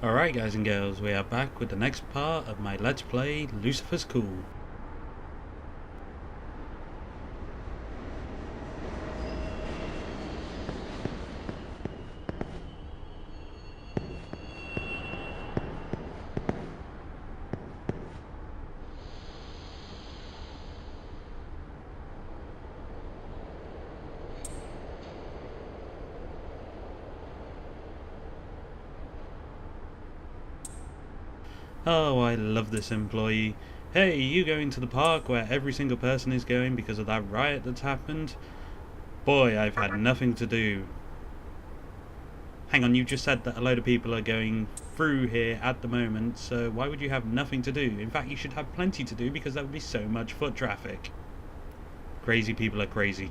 Alright guys and girls, we are back with the next part of my Let's Play Lucifers Cool. Oh, I love this employee. Hey, you going to the park where every single person is going because of that riot that's happened? Boy, I've had nothing to do. Hang on, you just said that a load of people are going through here at the moment, so why would you have nothing to do? In fact, you should have plenty to do because that would be so much foot traffic. Crazy people are crazy.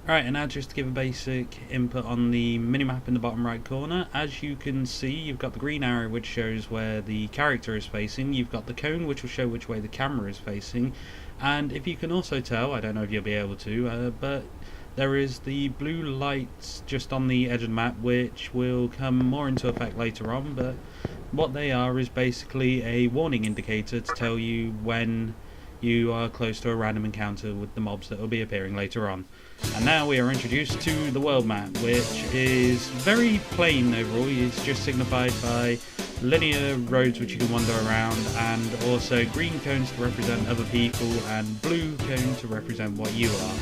Alright, and now just to give a basic input on the minimap in the bottom right corner, as you can see you've got the green arrow which shows where the character is facing, you've got the cone which will show which way the camera is facing, and if you can also tell, I don't know if you'll be able to, but there is the blue lights just on the edge of the map which will come more into effect later on, but what they are is basically a warning indicator to tell you when you are close to a random encounter with the mobs that will be appearing later on. And now we are introduced to the world map, which is very plain overall. It's just signified by linear roads which you can wander around, and also green cones to represent other people and blue cones to represent what you are.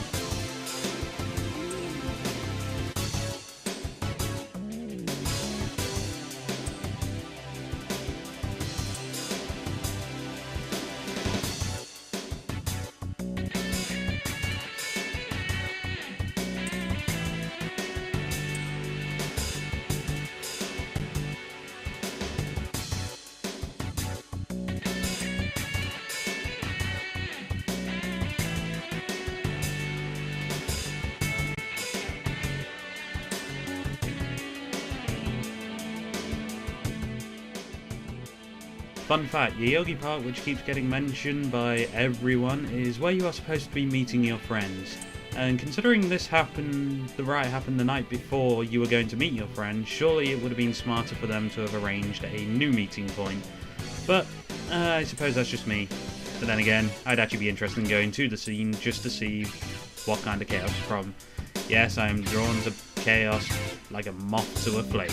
Fun fact, Yoyogi Park, which keeps getting mentioned by everyone, is where you are supposed to be meeting your friends. And considering the riot happened the night before you were going to meet your friends, surely it would have been smarter for them to have arranged a new meeting point. But I suppose that's just me. But then again, I'd actually be interested in going to the scene just to see what kind of chaos is from. Yes, I am drawn to chaos like a moth to a flame.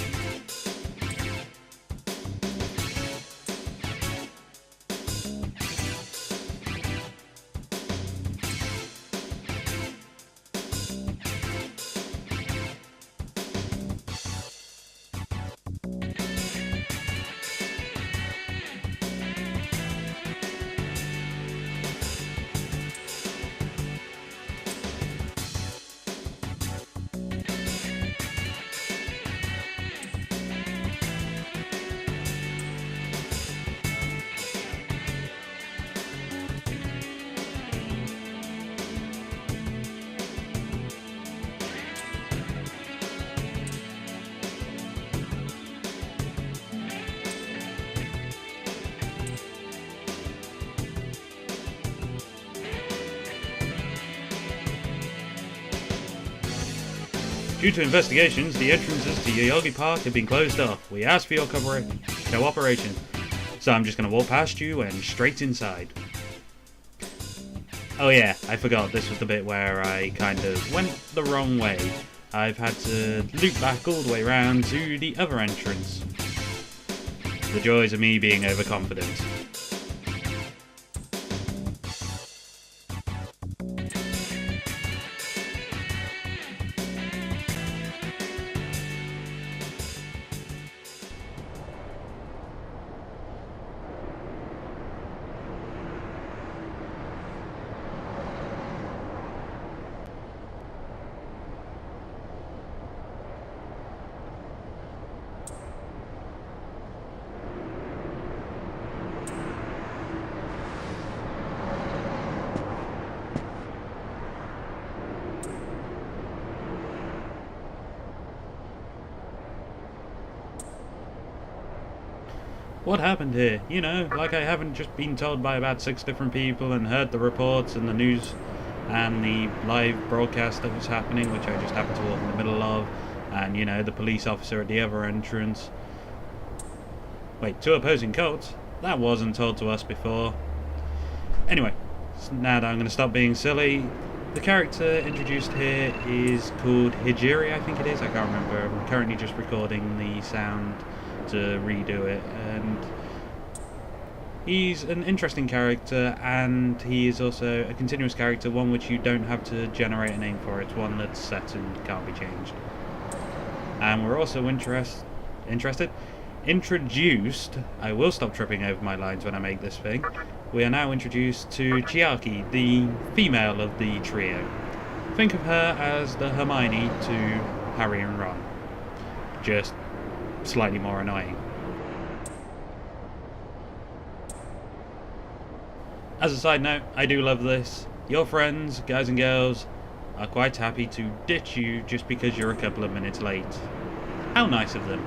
Due to investigations, the entrances to Yoyogi Park have been closed off. We ask for your cooperation. So I'm just going to walk past you and straight inside. Oh yeah, I forgot this was the bit where I kind of went the wrong way. I've had to loop back all the way around to the other entrance. The joys of me being overconfident. what happened here? You know, like I haven't just been told by about 6 different people and heard the reports and the news and the live broadcast that was happening, which I just happened to walk in the middle of, and, you know, the police officer at the other entrance. Wait, 2 opposing cults? That wasn't told to us before. Anyway, now that I'm going to stop being silly, the character introduced here is called Hijiri, I think it is. I can't remember. I'm currently just recording the sound to redo it, and he's an interesting character, and he is also a continuous character, one which you don't have to generate a name for. It's one that's set and can't be changed. And we're also introduced, I will stop tripping over my lines when I make this thing, we are now introduced to Chiaki, the female of the trio. Think of her as the Hermione to Harry and Ron, just slightly more annoying. As a side note, I do love this. Your friends, guys and girls, are quite happy to ditch you just because you're a couple of minutes late. How nice of them.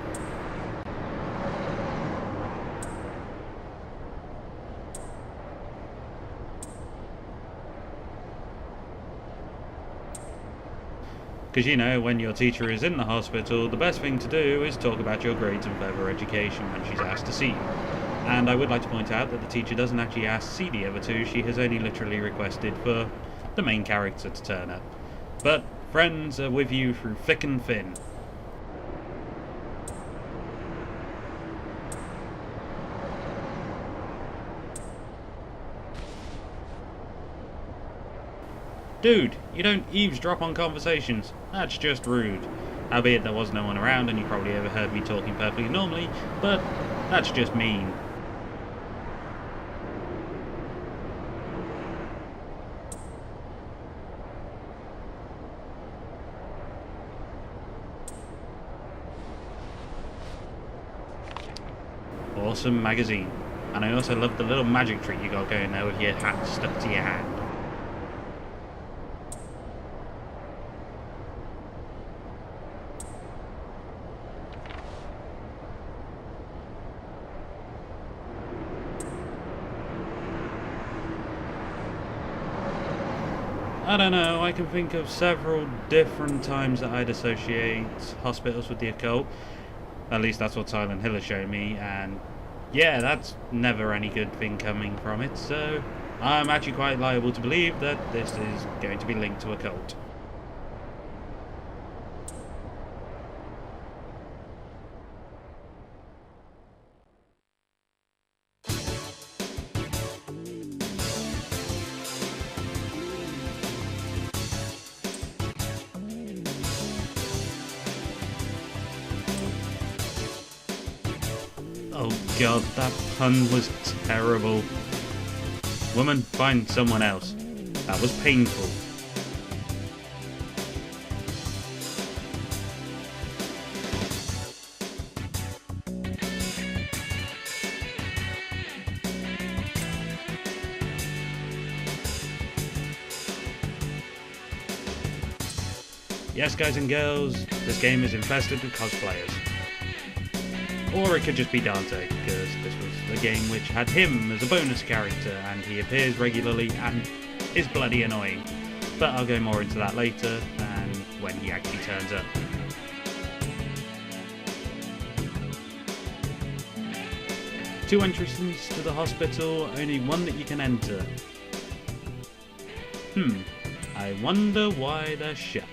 Because, you know, when your teacher is in the hospital, the best thing to do is talk about your grades and further education when she's asked to see you. And I would like to point out that the teacher doesn't actually ask to see the other 2, she has only literally requested for the main character to turn up. But friends are with you through thick and thin. Dude, you don't eavesdrop on conversations. That's just rude. Albeit there was no one around and you probably overheard me talking perfectly normally, but that's just mean. Awesome magazine. And I also love the little magic trick you got going there with your hat stuck to your hand. I don't know, I can think of several different times that I'd associate hospitals with the occult. At least that's what Silent Hill has shown me, and yeah, that's never any good thing coming from it, so I'm actually quite liable to believe that this is going to be linked to a cult. Oh god, that pun was terrible. Woman, find someone else. That was painful. Yes, guys and girls, this game is infested with cosplayers. Or it could just be Dante, because this was a game which had him as a bonus character, and he appears regularly and is bloody annoying. But I'll go more into that later, and when he actually turns up. Two entrances to the hospital, only one that you can enter. I wonder why they're shut.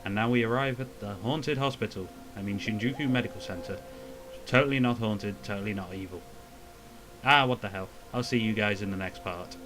And now we arrive at the haunted hospital. I mean Shinjuku Medical Centre. Totally not haunted, totally not evil. Ah, what the hell. I'll see you guys in the next part.